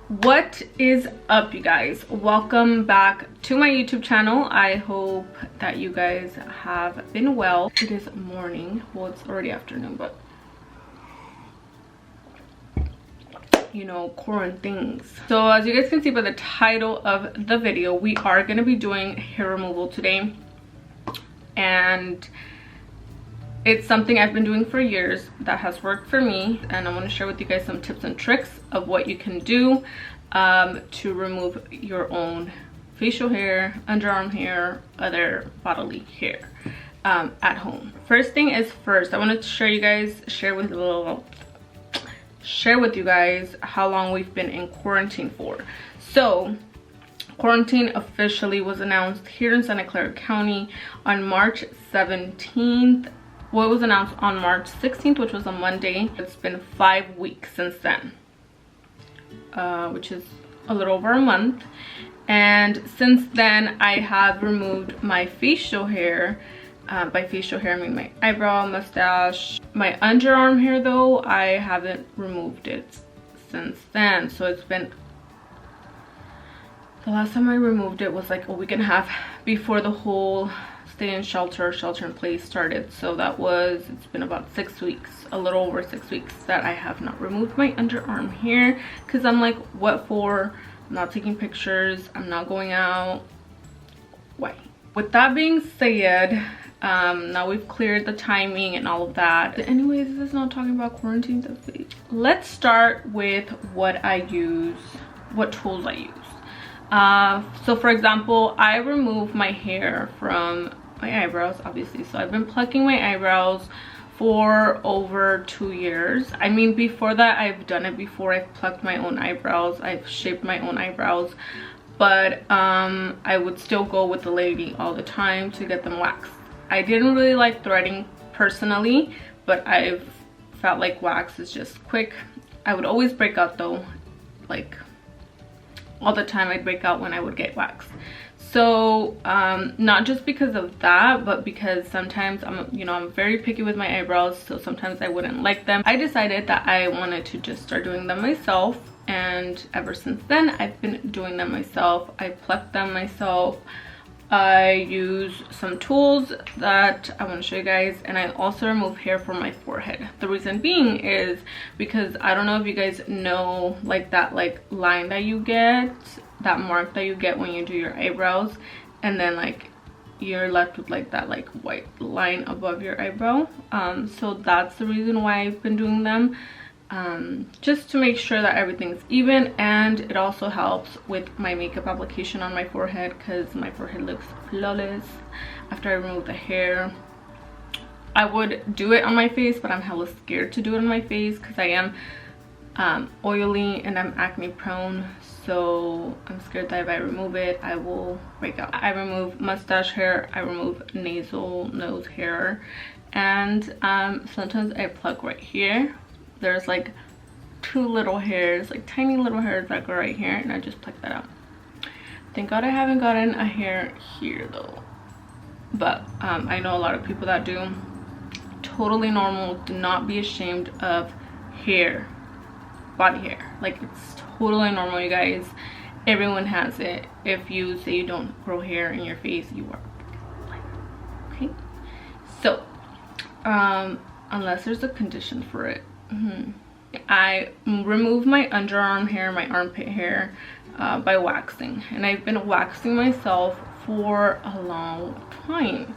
What is up, you guys? Welcome back to my YouTube channel. I hope that you guys have been well. It is morning. Well, it's already afternoon, but you know, quarantines. So as you guys can see by the title of the video, we are going to be doing hair removal today, and it's something I've been doing for years that has worked for me, and I want to share with you guys some tips and tricks of what you can do to remove your own facial hair, underarm hair, other bodily hair at home. First thing is first, I wanted to share with you guys how long we've been in quarantine for. So quarantine officially was announced here in Santa Clara County on March 17th. Well, it was announced on March 16th, which was a Monday. It's been 5 weeks since then, which is a little over a month. And since then, I have removed my facial hair. By facial hair, I mean my eyebrow, mustache. My underarm hair, though, I haven't removed it since then. So it's been... The last time I removed it was like a week and a half before the whole stay in shelter in place started. So it's been about 6 weeks, a little over 6 weeks that I have not removed my underarm hair, because I'm like, what for? I'm not taking pictures, I'm not going out, why? With that being said, now we've cleared the timing and all of that. Anyways, this is not talking about quarantine stuff. Let's start with what tools I use. So for example, I remove my hair from my eyebrows, obviously. So I've been plucking my eyebrows for over 2 years. I mean, before that, I've done it before. I've plucked my own eyebrows, I've shaped my own eyebrows, but I would still go with the lady all the time to get them waxed. I didn't really like threading personally, but I've felt like wax is just quick. I would always break out though, like all the time I'd break out when I would get waxed. So not just because of that, but because sometimes I'm very picky with my eyebrows, so sometimes I wouldn't like them. I decided that I wanted to just start doing them myself, and ever since then I've been doing them myself. I pluck them myself. I use some tools that I want to show you guys, and I also remove hair from my forehead. The reason being is because I don't know if you guys know, like that line that you get, that mark that you get when you do your eyebrows, and then like you're left with like that like white line above your eyebrow. So that's the reason why I've been doing them, just to make sure that everything's even, and it also helps with my makeup application on my forehead, because my forehead looks flawless after I remove the hair. I would do it on my face, but I'm hella scared to do it on my face because I am oily and I'm acne prone, so I'm scared that if I remove it I will break out. I remove mustache hair, I remove nose hair, and sometimes I pluck right here. There's like 2 little hairs, like tiny little hairs that go right here, and I just pluck that out. Thank God I haven't gotten a hair here though, but I know a lot of people that do. Totally normal. Do not be ashamed of hair, body hair. Like, it's totally normal, you guys. Everyone has it. If you say you don't grow hair in your face, you are lying. Okay, so unless there's a condition for it. I remove my underarm hair, my armpit hair by waxing, and I've been waxing myself for a long time.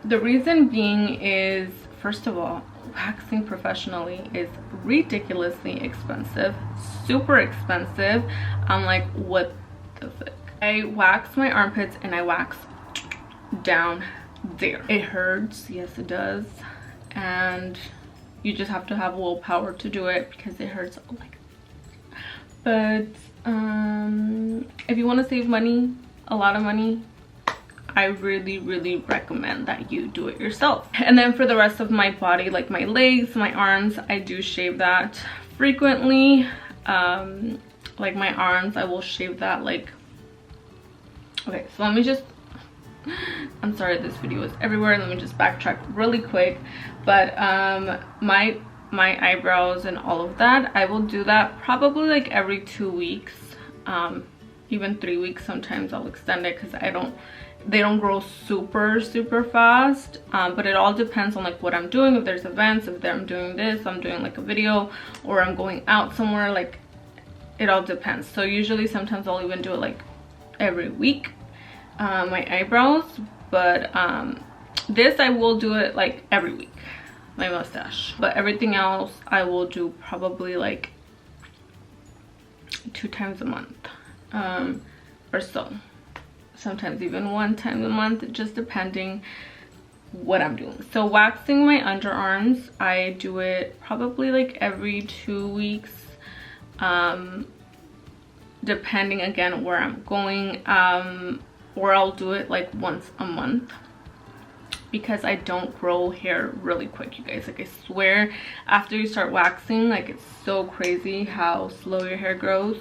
The reason being is, first of all, waxing professionally is ridiculously expensive, super expensive. I'm like, what the fuck? I wax my armpits and I wax down there. It hurts, yes it does, and you just have to have willpower to do it because it hurts like. But if you want to save money, a lot of money, I really recommend that you do it yourself. And then for the rest of my body, like my legs, my arms, I do shave that frequently. Like my arms, I will shave that like... Okay, so let me just... I'm sorry this video is everywhere. Let me just backtrack really quick. But my my eyebrows and all of that, I will do that probably like every 2 weeks, even 3 weeks. Sometimes I'll extend it because they don't grow super fast, but it all depends on like what I'm doing. If there's events, if I'm doing this, I'm doing like a video, or I'm going out somewhere, like it all depends. So usually sometimes I'll even do it like every week, my eyebrows. But this I will do it like every week, my mustache. But everything else I will do probably like 2 times a month, or so. Sometimes even 1 time a month, just depending what I'm doing. So waxing my underarms, I do it probably like every 2 weeks, depending again where I'm going, or I'll do it like once a month, because I don't grow hair really quick, you guys. Like I swear, after you start waxing, like it's so crazy how slow your hair grows.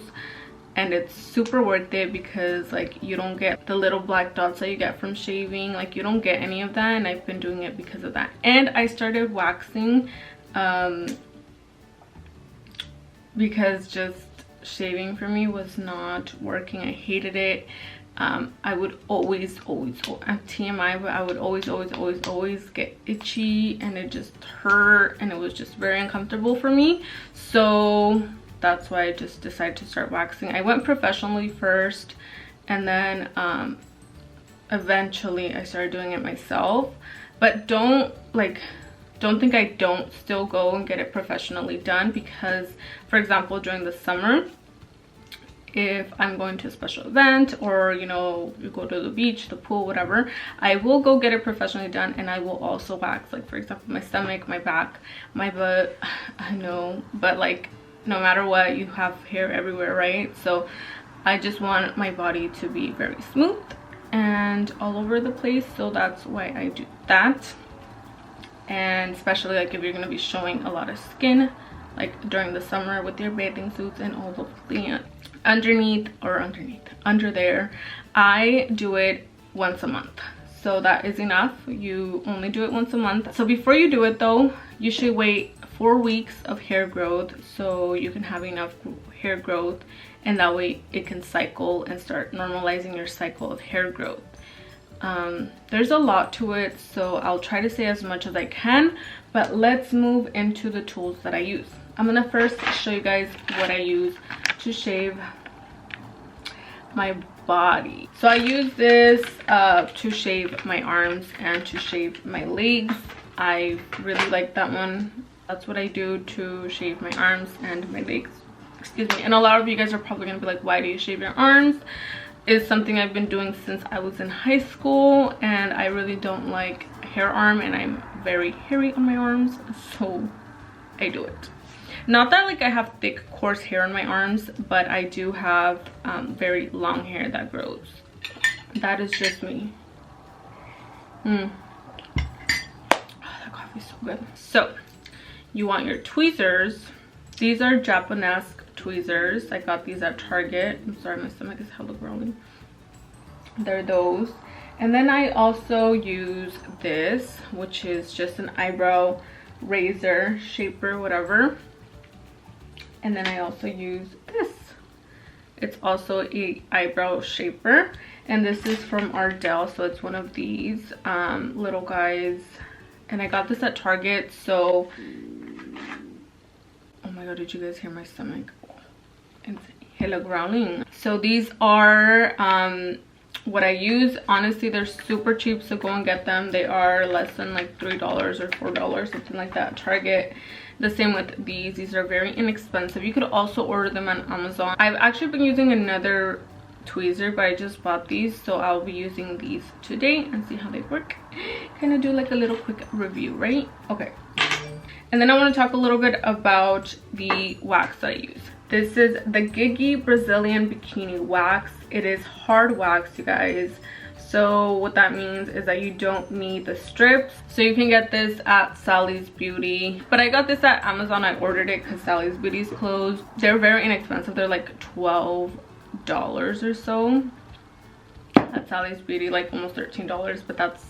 And it's super worth it because like you don't get the little black dots that you get from shaving. Like you don't get any of that, and I've been doing it because of that. And I started waxing because just shaving for me was not working. I hated it. I would always at TMI, but I would always get itchy, and it just hurt, and it was just very uncomfortable for me. So that's why I just decided to start waxing. I went professionally first, and then eventually I started doing it myself. But don't think I don't still go and get it professionally done, because for example during the summer, if I'm going to a special event, or you know, you go to the beach, the pool, whatever, I will go get it professionally done, and I will also wax, like for example my stomach, my back, my butt. I know, but like no matter what, you have hair everywhere, right? So I just want my body to be very smooth and all over the place, so that's why I do that. And especially like if you're going to be showing a lot of skin, like during the summer with your bathing suits and all of the under there, I do it once a month. So that is enough. You only do it once a month. So before you do it though, you should wait 4 weeks of hair growth, so you can have enough hair growth, and that way it can cycle and start normalizing your cycle of hair growth. There's a lot to it, so I'll try to say as much as I can, but let's move into the tools that I use. I'm gonna first show you guys what I use to shave my body. So I use this to shave my arms and to shave my legs. I really like that one. That's what I do to shave my arms and my legs, excuse me. And a lot of you guys are probably gonna be like, why do you shave your arms? It's something I've been doing since I was in high school, and I really don't like hair arm, and I'm very hairy on my arms, so I do it. Not that like I have thick coarse hair on my arms, but I do have very long hair that grows. That is just me. Oh, that coffee is so good. So you want your tweezers. These are Japanese tweezers. I got these at Target. I'm sorry, my stomach is hella growling. They're those. And then I also use this, which is just an eyebrow razor, shaper, whatever. And then I also use this. It's also a eyebrow shaper, and this is from Ardell. So it's one of these little guys, and I got this at Target. So oh my god, did you guys hear my stomach? It's hella growling. So these are what I use. Honestly, they're super cheap, so go and get them. They are less than like $3 or $4, something like that at Target. The same with these are very inexpensive. You could also order them on Amazon. I've actually been using another tweezer, but I just bought these, so I'll be using these today and see how they work. Kind of do like a little quick review, right? Okay. And then I want to talk a little bit about the wax that I use. This is the Gigi Brazilian Bikini Wax. It is hard wax, you guys. So what that means is that you don't need the strips. So you can get this at Sally's Beauty. But I got this at Amazon. I ordered it because Sally's Beauty is closed. They're very inexpensive. They're like $12 or so at Sally's Beauty, like almost $13, but that's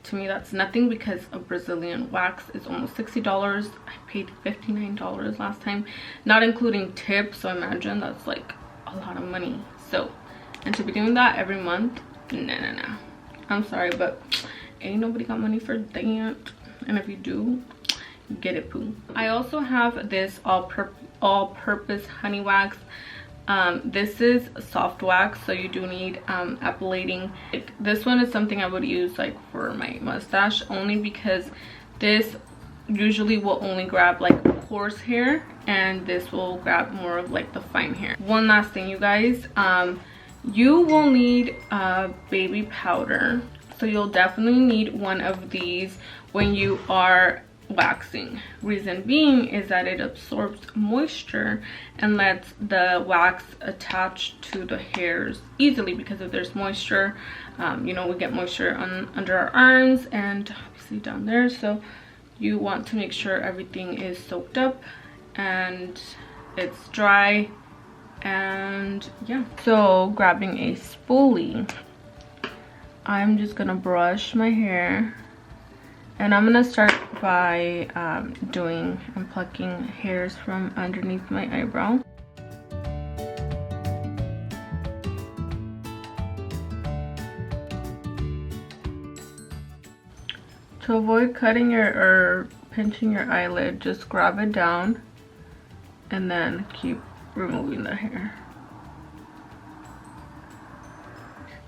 to me that's nothing, because a Brazilian wax is almost $60. I paid $59 last time, not including tips, so imagine that's like a lot of money. So, and to be doing that every month, no. I'm sorry, but ain't nobody got money for that. And if you do, get it, poo. I also have this all-purpose honey wax. This is soft wax, so you do need appellating. This one is something I would use like for my mustache, only because this usually will only grab like coarse hair, and this will grab more of like the fine hair. One last thing, you guys, you will need baby powder, so you'll definitely need one of these when you are waxing. Reason being is that it absorbs moisture and lets the wax attach to the hairs easily, because if there's moisture, you know, we get moisture under our arms and obviously down there, so you want to make sure everything is soaked up and it's dry. And yeah, so grabbing a spoolie, I'm just gonna brush my hair, and I'm gonna start by doing and plucking hairs from underneath my eyebrow. To avoid cutting or pinching your eyelid, just grab it down and then keep removing the hair.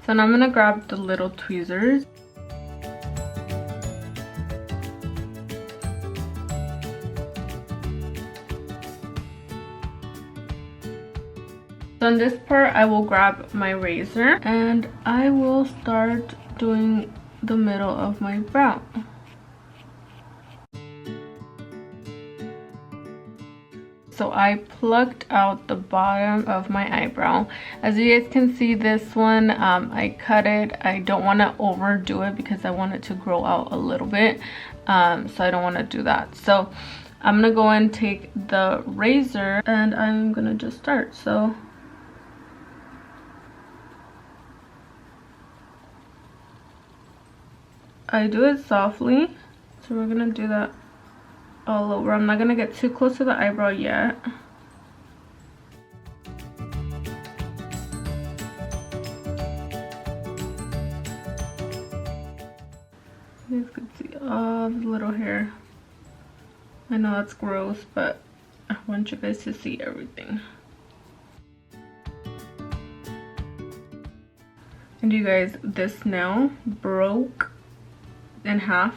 So now I'm gonna grab the little tweezers. So on this part, I will grab my razor and I will start doing the middle of my brow. So I plucked out the bottom of my eyebrow. As you guys can see, this one, I cut it. I don't want to overdo it because I want it to grow out a little bit. So I don't want to do that. So I'm going to go and take the razor and I'm going to just start. So I do it softly. So we're going to do that all over. I'm not gonna get too close to the eyebrow yet. You guys can see all the little hair. I know that's gross, but I want you guys to see everything. And you guys, this nail broke in half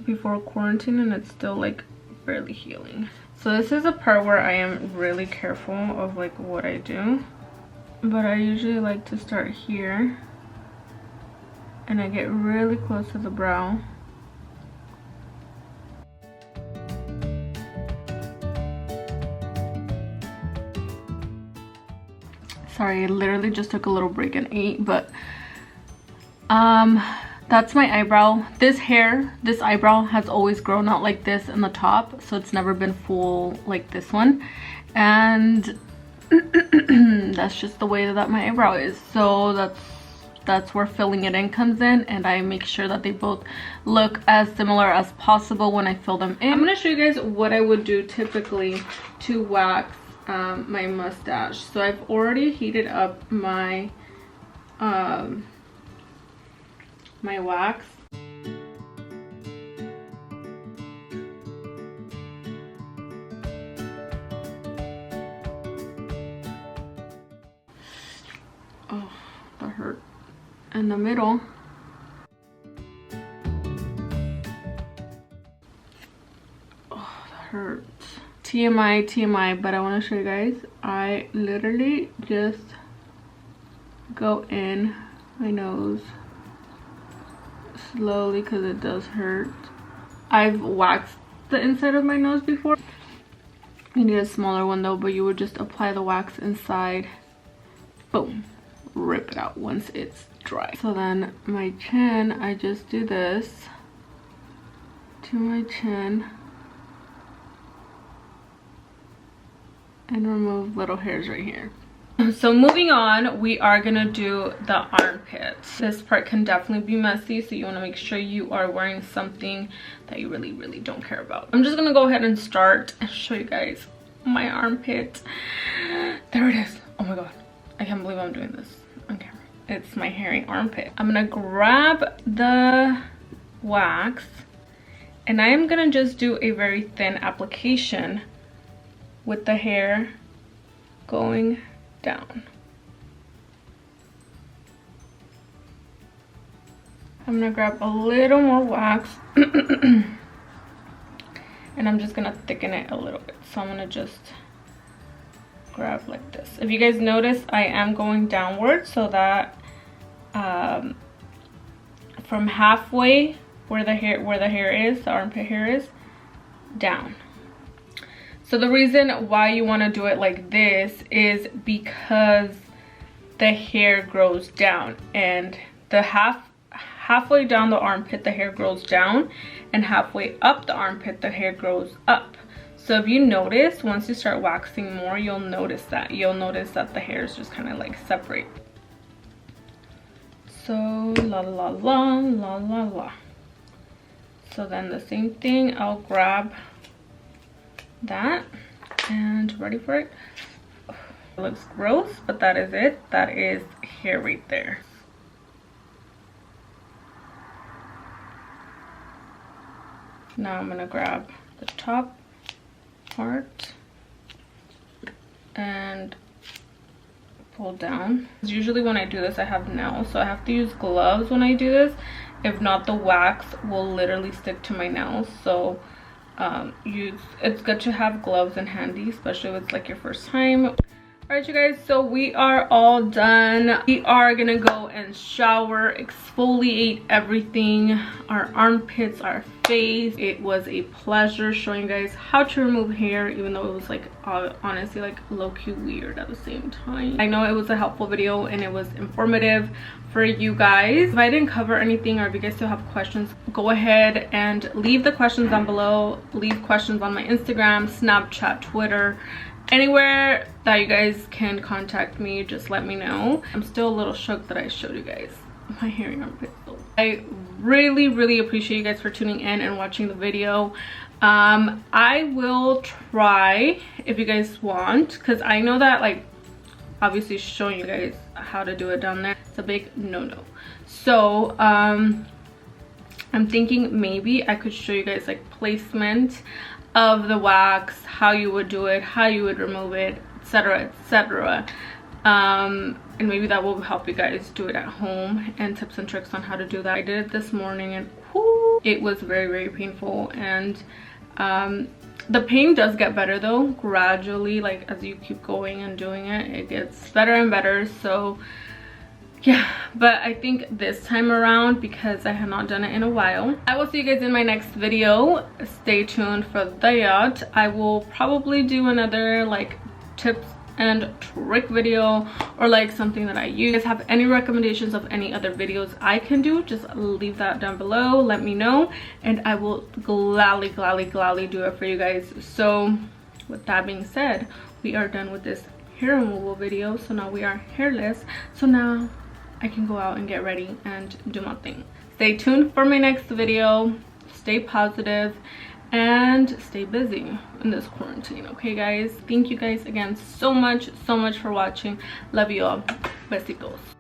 before quarantine, and it's still like barely healing. So this is a part where I am really careful of like what I do, but I usually like to start here and I get really close to the brow. Sorry, I literally just took a little break and ate, but that's my eyebrow. This eyebrow has always grown out like this in the top, so it's never been full like this one, and that's just the way that my eyebrow is. So that's where filling it in comes in, and I make sure that they both look as similar as possible when I fill them in. I'm going to show you guys what I would do typically to wax my mustache. So I've already heated up my my wax. Oh, that hurt. In the middle. Oh, that hurts. TMI, but I want to show you guys. I literally just go in my nose slowly because it does hurt. I've waxed the inside of my nose before. You need a smaller one though, but you would just apply the wax inside, boom, rip it out once it's dry. So then my chin, I just do this to my chin and remove little hairs right here. So moving on, we are gonna do the armpit. This part can definitely be messy, so you want to make sure you are wearing something that you really don't care about. I'm just gonna go ahead and start and show you guys my armpit. There it is. Oh my god, I can't believe I'm doing this on camera. It's my hairy armpit. I'm gonna grab the wax and I am gonna just do a very thin application with the hair going down. I'm gonna grab a little more wax and I'm just gonna thicken it a little bit. So I'm gonna just grab like this. If you guys notice, I am going downward so that from halfway where the hair is, the armpit hair is, down. So the reason why you want to do it like this is because the hair grows down, and the halfway down the armpit the hair grows down, and halfway up the armpit the hair grows up. So if you notice, once you start waxing more, you'll notice that the hairs just kind of like separate. So la la la la la la. So then the same thing, I'll grab that and ready for it. It looks gross, but that is it. That is hair right there. Now I'm gonna grab the top part and pull down. Usually when I do this, I have nails, so I have to use gloves when I do this. If not, the wax will literally stick to my nails. So it's good to have gloves in handy, especially if it's like your first time. All right, you guys, so we are all done. We are gonna go and shower, exfoliate everything, our armpits, our face. It was a pleasure showing you guys how to remove hair, even though it was like honestly like low-key weird at the same time. I know it was a helpful video and it was informative for you guys. If I didn't cover anything, or if you guys still have questions, go ahead and leave the questions down below. Leave questions on my Instagram, Snapchat, Twitter, anywhere that you guys can contact me. Just let me know. I'm still a little shook that I showed you guys my hairy armpit. I really appreciate you guys for tuning in and watching the video. I will try, if you guys want, because I know that like obviously showing you guys how to do it down there, it's a big no-no. So I'm thinking maybe I could show you guys like placement of the wax, how you would do it, how you would remove it, etc. And maybe that will help you guys do it at home, and tips and tricks on how to do that. I did it this morning and whoo, it was very painful, and the pain does get better though gradually. Like as you keep going and doing it, it gets better and better. So yeah, but I think this time around, because I have not done it in a while, I will see you guys in my next video. Stay tuned for that. I will probably do another like tips and trick video, or like something that I use. If you guys have any recommendations of any other videos I can do, just leave that down below. Let me know and I will gladly do it for you guys. So with that being said, we are done with this hair removal video. So now we are hairless, so now I can go out and get ready and do my thing. Stay tuned for my next video. Stay positive and stay busy in this quarantine. Okay guys, thank you guys again so much for watching. Love you all. Besitos.